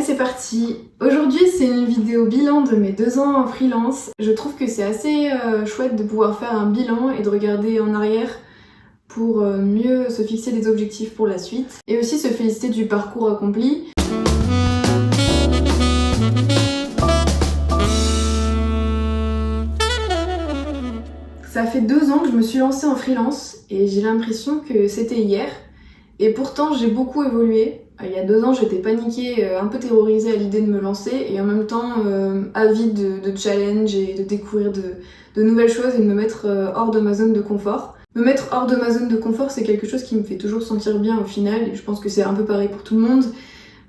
c'est parti. Aujourd'hui c'est une vidéo bilan de mes 2 ans en freelance. Je trouve que c'est assez chouette de pouvoir faire un bilan et de regarder en arrière pour mieux se fixer des objectifs pour la suite. Et aussi se féliciter du parcours accompli. Ça fait 2 ans que je me suis lancée en freelance et j'ai l'impression que c'était hier. Et pourtant j'ai beaucoup évolué. Il y a 2 ans j'étais paniquée, un peu terrorisée à l'idée de me lancer et en même temps avide de challenge et de découvrir de nouvelles choses et de me mettre hors de ma zone de confort. Me mettre hors de ma zone de confort, c'est quelque chose qui me fait toujours sentir bien au final et je pense que c'est un peu pareil pour tout le monde.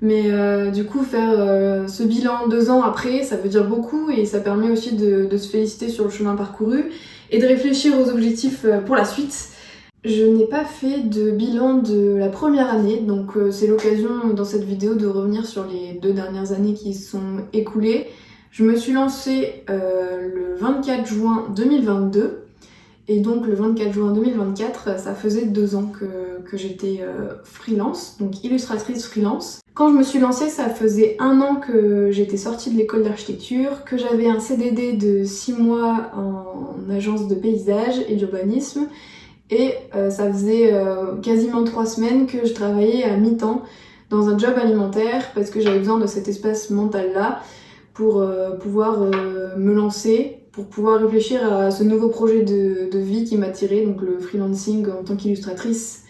Mais du coup faire ce bilan 2 ans après, ça veut dire beaucoup et ça permet aussi de se féliciter sur le chemin parcouru et de réfléchir aux objectifs pour la suite. Je n'ai pas fait de bilan de la première année, donc c'est l'occasion dans cette vidéo de revenir sur les 2 dernières années qui se sont écoulées. Je me suis lancée le 24 juin 2022 et donc le 24 juin 2024, ça faisait 2 ans que j'étais freelance, donc illustratrice freelance. Quand je me suis lancée, ça faisait 1 an que j'étais sortie de l'école d'architecture, que j'avais un CDD de 6 mois en agence de paysage et d'urbanisme. Et ça faisait quasiment 3 semaines que je travaillais à mi-temps dans un job alimentaire parce que j'avais besoin de cet espace mental-là pour pouvoir me lancer, pour pouvoir réfléchir à ce nouveau projet de vie qui m'attirait, donc le freelancing en tant qu'illustratrice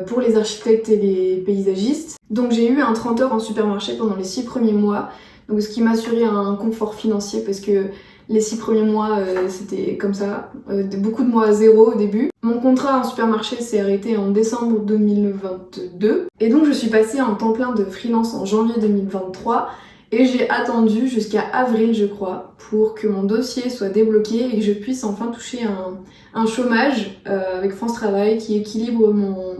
pour les architectes et les paysagistes. Donc j'ai eu un 30 heures en supermarché pendant les 6 premiers mois, donc ce qui m'assurait un confort financier parce que les 6 premiers mois, c'était comme ça, beaucoup de mois à zéro au début. Mon contrat en supermarché s'est arrêté en décembre 2022. Et donc je suis passée en temps plein de freelance en janvier 2023. Et j'ai attendu jusqu'à avril, je crois, pour que mon dossier soit débloqué et que je puisse enfin toucher un chômage avec France Travail qui équilibre mon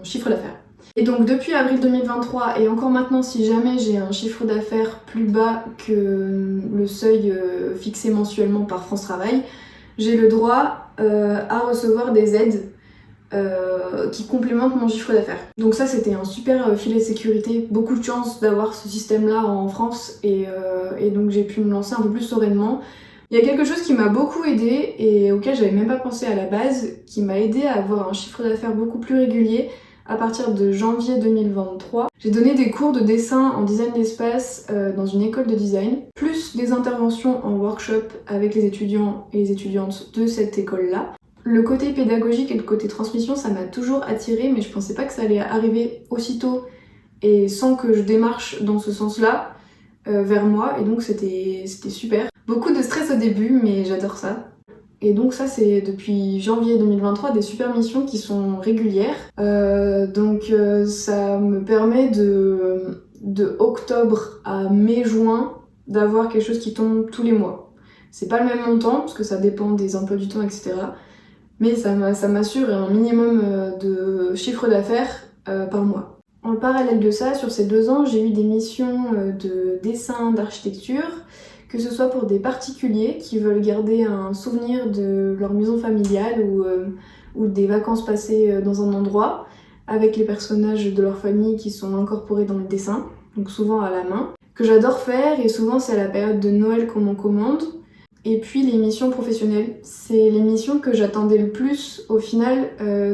chiffre d'affaires. Et donc depuis avril 2023 et encore maintenant si jamais j'ai un chiffre d'affaires plus bas que le seuil fixé mensuellement par France Travail, j'ai le droit à recevoir des aides qui complémentent mon chiffre d'affaires. Donc ça c'était un super filet de sécurité, beaucoup de chance d'avoir ce système là en France et donc j'ai pu me lancer un peu plus sereinement. Il y a quelque chose qui m'a beaucoup aidée et auquel j'avais même pas pensé à la base, qui m'a aidée à avoir un chiffre d'affaires beaucoup plus régulier. À partir de janvier 2023, j'ai donné des cours de dessin en design d'espace dans une école de design, plus des interventions en workshop avec les étudiants et les étudiantes de cette école-là. Le côté pédagogique et le côté transmission, ça m'a toujours attirée, mais je pensais pas que ça allait arriver aussitôt et sans que je démarche dans ce sens-là vers moi, et donc c'était super. Beaucoup de stress au début, mais j'adore ça. Et donc ça c'est depuis janvier 2023 des super missions qui sont régulières. Ça me permet de octobre à mai-juin d'avoir quelque chose qui tombe tous les mois. C'est pas le même montant parce que ça dépend des emplois du temps, etc. Mais ça m'assure un minimum de chiffre d'affaires par mois. En parallèle de ça, sur ces 2 ans, j'ai eu des missions de dessin, d'architecture, que ce soit pour des particuliers qui veulent garder un souvenir de leur maison familiale ou des vacances passées dans un endroit avec les personnages de leur famille qui sont incorporés dans le dessin, donc souvent à la main, que j'adore faire et souvent c'est à la période de Noël qu'on m'en commande. Et puis les missions professionnelles, c'est les missions que j'attendais le plus au final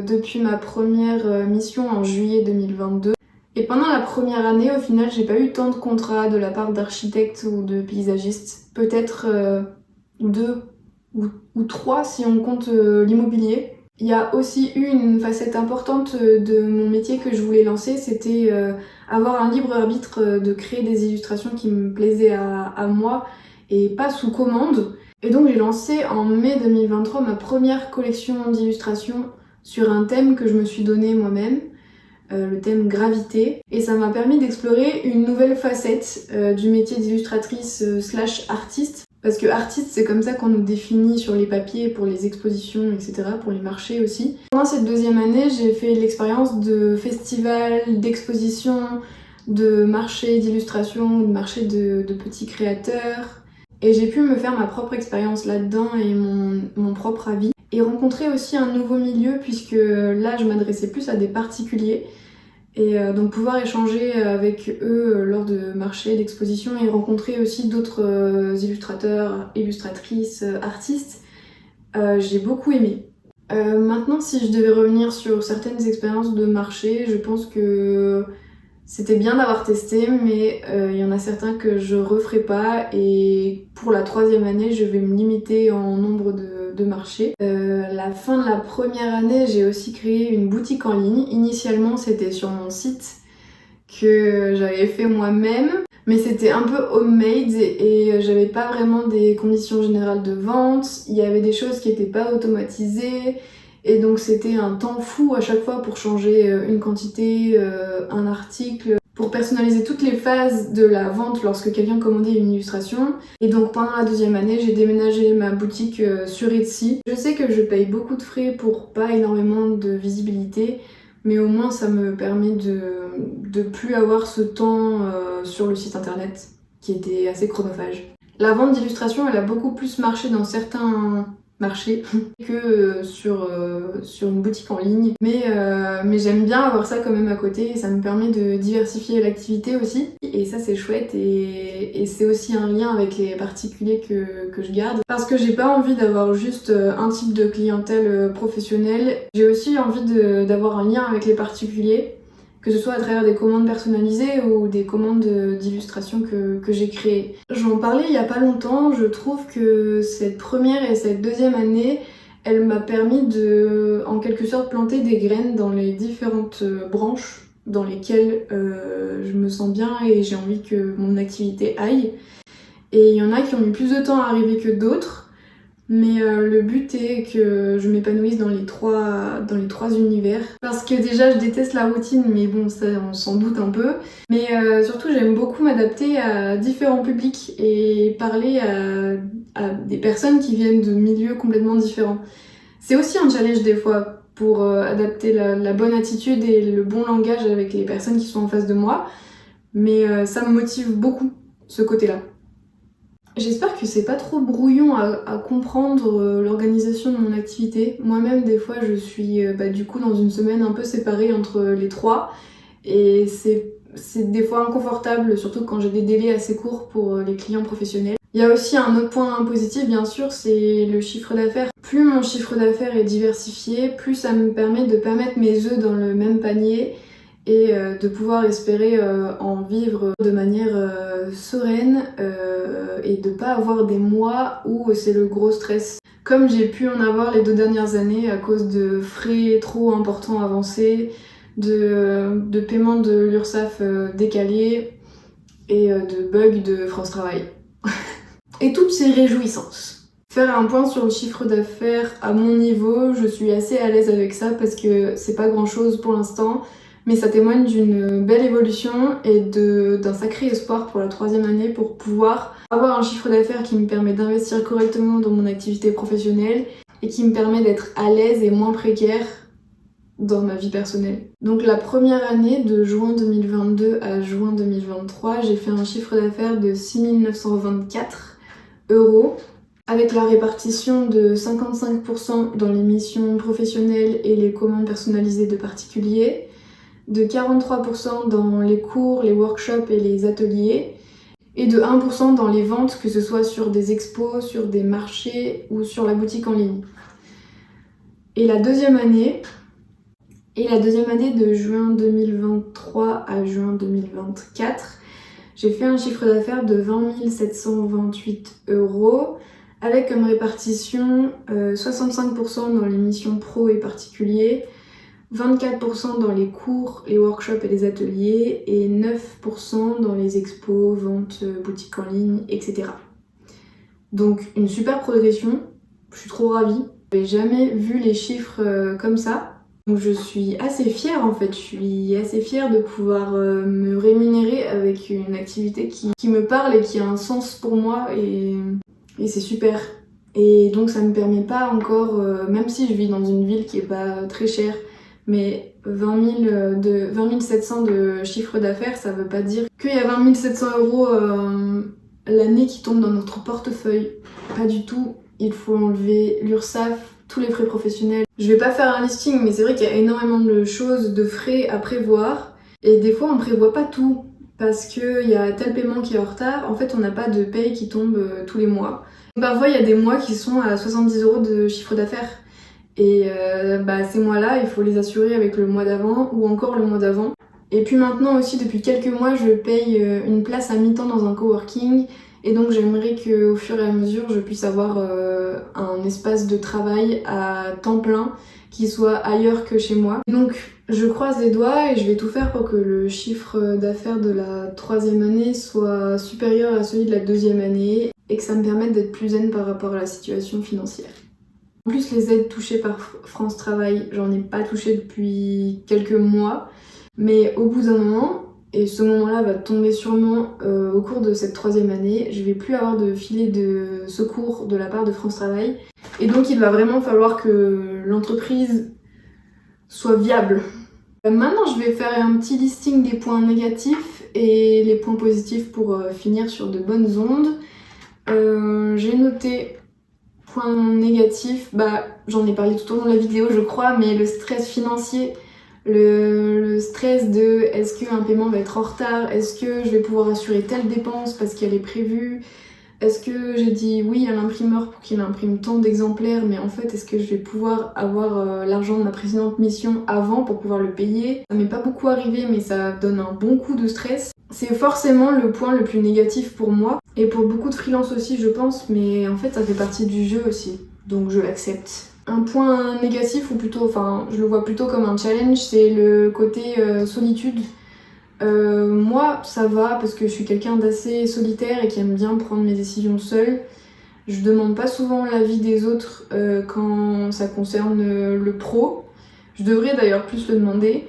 depuis ma première mission en juillet 2022. Et pendant la première année, au final, j'ai pas eu tant de contrats de la part d'architectes ou de paysagistes. Peut-être 2 ou 3 si on compte l'immobilier. Il y a aussi eu une facette importante de mon métier que je voulais lancer, c'était avoir un libre arbitre de créer des illustrations qui me plaisaient à moi et pas sous commande. Et donc j'ai lancé en mai 2023 ma première collection d'illustrations sur un thème que je me suis donné moi-même. Le thème gravité, et ça m'a permis d'explorer une nouvelle facette du métier d'illustratrice / artiste, parce que artiste c'est comme ça qu'on nous définit sur les papiers pour les expositions, etc., pour les marchés aussi. Pendant cette 2e année, j'ai fait l'expérience de festivals, d'expositions, de marchés d'illustration, de marchés de petits créateurs, et j'ai pu me faire ma propre expérience là-dedans et mon propre avis. Et rencontrer aussi un nouveau milieu puisque là je m'adressais plus à des particuliers Et donc pouvoir échanger avec eux lors de marchés, d'expositions et rencontrer aussi d'autres illustrateurs, illustratrices, artistes, j'ai beaucoup aimé. Maintenant, si je devais revenir sur certaines expériences de marché, je pense que c'était bien d'avoir testé, mais il y en a certains que je referai pas. Et pour la 3e année, je vais me limiter en nombre de marchés. La fin de la première année, j'ai aussi créé une boutique en ligne. Initialement, c'était sur mon site que j'avais fait moi-même, mais c'était un peu homemade et j'avais pas vraiment des conditions générales de vente. Il y avait des choses qui étaient pas automatisées et donc c'était un temps fou à chaque fois pour changer une quantité, un article, pour personnaliser toutes les phases de la vente lorsque quelqu'un commandait une illustration. Et donc pendant la 2e année, j'ai déménagé ma boutique sur Etsy. Je sais que je paye beaucoup de frais pour pas énormément de visibilité, mais au moins ça me permet de plus avoir ce temps sur le site internet qui était assez chronophage. La vente d'illustration, elle a beaucoup plus marché dans certains marchés que sur une boutique en ligne, mais j'aime bien avoir ça quand même à côté et ça me permet de diversifier l'activité aussi, et ça c'est chouette, et c'est aussi un lien avec les particuliers que je garde, parce que j'ai pas envie d'avoir juste un type de clientèle professionnelle, j'ai aussi envie d'avoir un lien avec les particuliers, que ce soit à travers des commandes personnalisées ou des commandes d'illustration que j'ai créées. J'en parlais il y a pas longtemps, je trouve que cette première et cette 2e année, elle m'a permis de, en quelque sorte, planter des graines dans les différentes branches dans lesquelles je me sens bien et j'ai envie que mon activité aille. Et il y en a qui ont mis plus de temps à arriver que d'autres, mais le but est que je m'épanouisse dans les trois univers. Parce que déjà, je déteste la routine, mais bon, ça, on s'en doute un peu. Mais surtout, j'aime beaucoup m'adapter à différents publics et parler à des personnes qui viennent de milieux complètement différents. C'est aussi un challenge des fois pour adapter la bonne attitude et le bon langage avec les personnes qui sont en face de moi. Mais ça me motive beaucoup, ce côté-là. J'espère que c'est pas trop brouillon à comprendre l'organisation de mon activité. Moi-même, des fois, je suis du coup dans une semaine un peu séparée entre les trois. Et c'est des fois inconfortable, surtout quand j'ai des délais assez courts pour les clients professionnels. Il y a aussi un autre point positif, bien sûr, c'est le chiffre d'affaires. Plus mon chiffre d'affaires est diversifié, plus ça me permet de pas mettre mes œufs dans le même panier et de pouvoir espérer en vivre de manière sereine et de pas avoir des mois où c'est le gros stress. Comme j'ai pu en avoir les 2 dernières années à cause de frais trop importants avancés, de paiement de l'URSSAF décalé et de bugs de France Travail. Et toutes ces réjouissances. Faire un point sur le chiffre d'affaires à mon niveau, je suis assez à l'aise avec ça parce que c'est pas grand chose pour l'instant, mais ça témoigne d'une belle évolution et d'un sacré espoir pour la 3e année pour pouvoir avoir un chiffre d'affaires qui me permet d'investir correctement dans mon activité professionnelle et qui me permet d'être à l'aise et moins précaire dans ma vie personnelle. Donc la première année, de juin 2022 à juin 2023, j'ai fait un chiffre d'affaires de 6 924 € avec la répartition de 55% dans les missions professionnelles et les commandes personnalisées de particuliers, de 43% dans les cours, les workshops et les ateliers, et de 1% dans les ventes, que ce soit sur des expos, sur des marchés ou sur la boutique en ligne. Et la deuxième année de juin 2023 à juin 2024, j'ai fait un chiffre d'affaires de 20 728 € avec comme répartition 65% dans les missions pro et particuliers, 24% dans les cours, les workshops et les ateliers et 9% dans les expos, ventes, boutiques en ligne, etc. Donc une super progression, je suis trop ravie. J'avais jamais vu les chiffres comme ça. Donc je suis assez fière en fait, je suis assez fière de pouvoir me rémunérer avec une activité qui me parle et qui a un sens pour moi et c'est super. Et donc ça me permet pas encore, même si je vis dans une ville qui est pas très chère, mais 20 700 de chiffre d'affaires, ça veut pas dire qu'il y a 20 700 € l'année qui tombent dans notre portefeuille. Pas du tout, il faut enlever l'URSSAF, tous les frais professionnels. Je vais pas faire un listing, mais c'est vrai qu'il y a énormément de choses, de frais à prévoir. Et des fois on prévoit pas tout parce qu'il y a tel paiement qui est en retard. En fait, on n'a pas de paye qui tombe tous les mois. Parfois, il y a des mois qui sont à 70 € de chiffre d'affaires. Et ces mois-là, il faut les assurer avec le mois d'avant ou encore le mois d'avant. Et puis maintenant aussi, depuis quelques mois, je paye une place à mi-temps dans un coworking. Et donc j'aimerais qu'au fur et à mesure, je puisse avoir un espace de travail à temps plein qui soit ailleurs que chez moi. Donc je croise les doigts et je vais tout faire pour que le chiffre d'affaires de la 3e année soit supérieur à celui de la 2e année et que ça me permette d'être plus zen par rapport à la situation financière. En plus, les aides touchées par France Travail, j'en ai pas touché depuis quelques mois, mais au bout d'un moment, et ce moment-là va tomber sûrement au cours de cette 3e année, je vais plus avoir de filet de secours de la part de France Travail. Et donc il va vraiment falloir que l'entreprise soit viable. Maintenant, je vais faire un petit listing des points négatifs et les points positifs pour finir sur de bonnes ondes. J'ai noté points négatifs, j'en ai parlé tout au long de la vidéo je crois, mais le stress financier, le stress de est-ce qu'un paiement va être en retard, est-ce que je vais pouvoir assurer telle dépense parce qu'elle est prévue, est-ce que j'ai dit oui à l'imprimeur pour qu'il imprime tant d'exemplaires, mais en fait est-ce que je vais pouvoir avoir l'argent de ma précédente mission avant pour pouvoir le payer. Ça m'est pas beaucoup arrivé mais ça donne un bon coup de stress. C'est forcément le point le plus négatif pour moi et pour beaucoup de freelance aussi je pense, mais en fait ça fait partie du jeu aussi, donc je l'accepte. Un point négatif, ou plutôt, enfin je le vois plutôt comme un challenge, c'est le côté solitude. Moi ça va parce que je suis quelqu'un d'assez solitaire et qui aime bien prendre mes décisions seule. Je demande pas souvent l'avis des autres quand ça concerne le pro. Je devrais d'ailleurs plus le demander.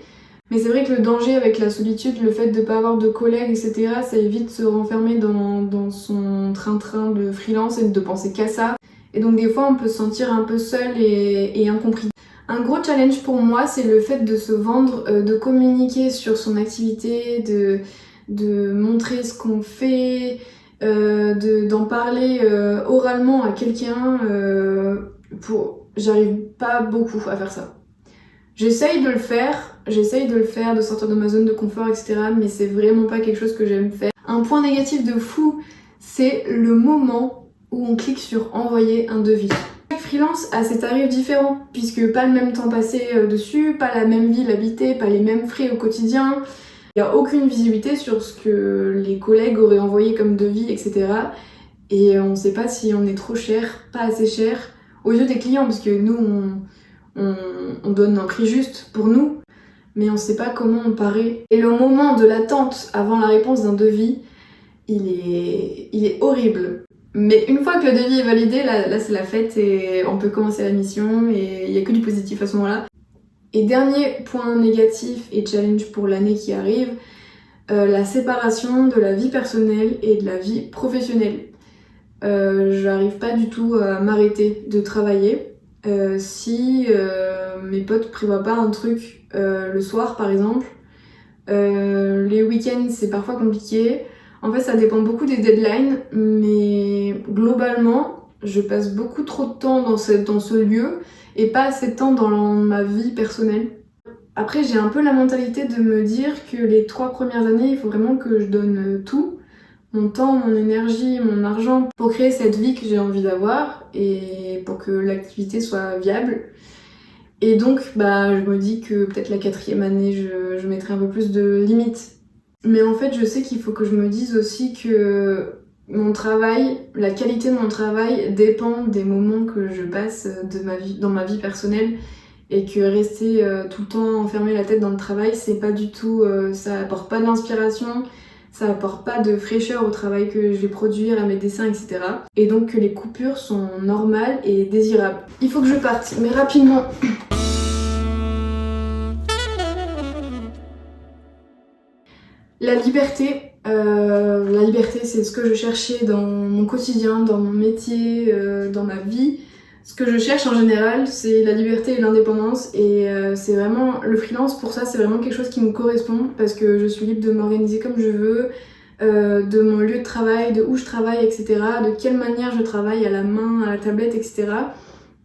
Mais c'est vrai que le danger avec la solitude, le fait de pas avoir de collègues, etc., ça évite de se renfermer dans son train-train de freelance et de penser qu'à ça. Et donc des fois on peut se sentir un peu seul et incompris. Un gros challenge pour moi, c'est le fait de se vendre, de communiquer sur son activité, de montrer ce qu'on fait, d'en parler oralement à quelqu'un. J'arrive pas beaucoup à faire ça. J'essaye de le faire, de sortir de ma zone de confort, etc. Mais c'est vraiment pas quelque chose que j'aime faire. Un point négatif de fou, c'est le moment où on clique sur envoyer un devis. Chaque freelance a ses tarifs différents, puisque pas le même temps passé dessus, pas la même ville habitée, pas les mêmes frais au quotidien. Il n'y a aucune visibilité sur ce que les collègues auraient envoyé comme devis, etc. Et on sait pas si on est trop cher, pas assez cher, aux yeux des clients, parce que nous, on donne un prix juste pour nous, mais on sait pas comment on paraît. Et le moment de l'attente avant la réponse d'un devis, il est horrible. Mais une fois que le devis est validé, là c'est la fête et on peut commencer la mission et il n'y a que du positif à ce moment-là. Et dernier point négatif et challenge pour l'année qui arrive, la séparation de la vie personnelle et de la vie professionnelle. J'arrive pas du tout à m'arrêter de travailler. Si mes potes prévoient pas un truc le soir par exemple, les week-ends c'est parfois compliqué. En fait ça dépend beaucoup des deadlines, mais globalement je passe beaucoup trop de temps dans ce lieu et pas assez de temps dans ma vie personnelle. Après j'ai un peu la mentalité de me dire que les 3 premières années il faut vraiment que je donne tout, mon temps, mon énergie, mon argent pour créer cette vie que j'ai envie d'avoir et pour que l'activité soit viable. Et donc je me dis que peut-être la 4e année je mettrai un peu plus de limites. Mais en fait je sais qu'il faut que je me dise aussi que mon travail, la qualité de mon travail dépend des moments que je passe dans ma vie personnelle et que rester tout le temps enfermé la tête dans le travail, c'est pas du tout, ça apporte pas de l'inspiration, ça apporte pas de fraîcheur au travail que je vais produire, à mes dessins, etc. Et donc que les coupures sont normales et désirables. Il faut que je parte, mais rapidement. La liberté, c'est ce que je cherchais dans mon quotidien, dans mon métier, dans ma vie. Ce que je cherche en général, c'est la liberté et l'indépendance et c'est vraiment le freelance. Pour ça, c'est vraiment quelque chose qui me correspond parce que je suis libre de m'organiser comme je veux, de mon lieu de travail, de où je travaille, etc., de quelle manière je travaille, à la main, à la tablette, etc.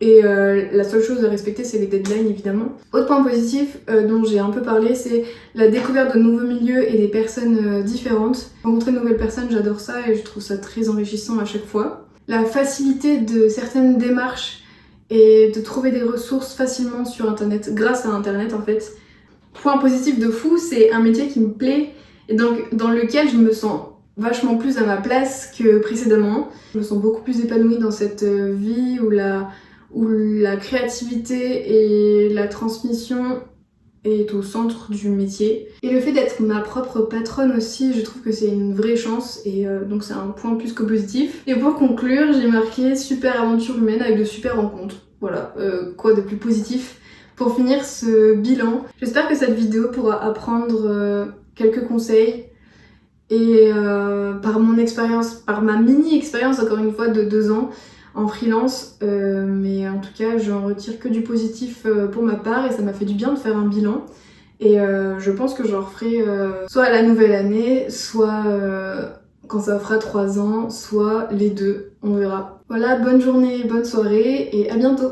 Et la seule chose à respecter, c'est les deadlines évidemment. Autre point positif dont j'ai un peu parlé, c'est la découverte de nouveaux milieux et des personnes différentes. Rencontrer de nouvelles personnes, j'adore ça et je trouve ça très enrichissant à chaque fois. La facilité de certaines démarches et de trouver des ressources facilement sur internet, grâce à internet en fait. Point positif de fou, c'est un métier qui me plaît et donc dans lequel je me sens vachement plus à ma place que précédemment. Je me sens beaucoup plus épanouie dans cette vie où la créativité et la transmission est au centre du métier. Et le fait d'être ma propre patronne aussi, je trouve que c'est une vraie chance et donc c'est un point plus que positif. Et pour conclure, j'ai marqué super aventure humaine avec de super rencontres. Voilà, quoi de plus positif pour finir ce bilan. J'espère que cette vidéo pourra apprendre quelques conseils et par mon expérience, par ma mini-expérience encore une fois de 2 ans en freelance, mais en tout cas j'en retire que du positif pour ma part et ça m'a fait du bien de faire un bilan et je pense que j'en referai soit à la nouvelle année, soit quand ça fera 3 ans, soit les deux, on verra. Voilà, bonne journée, bonne soirée et à bientôt!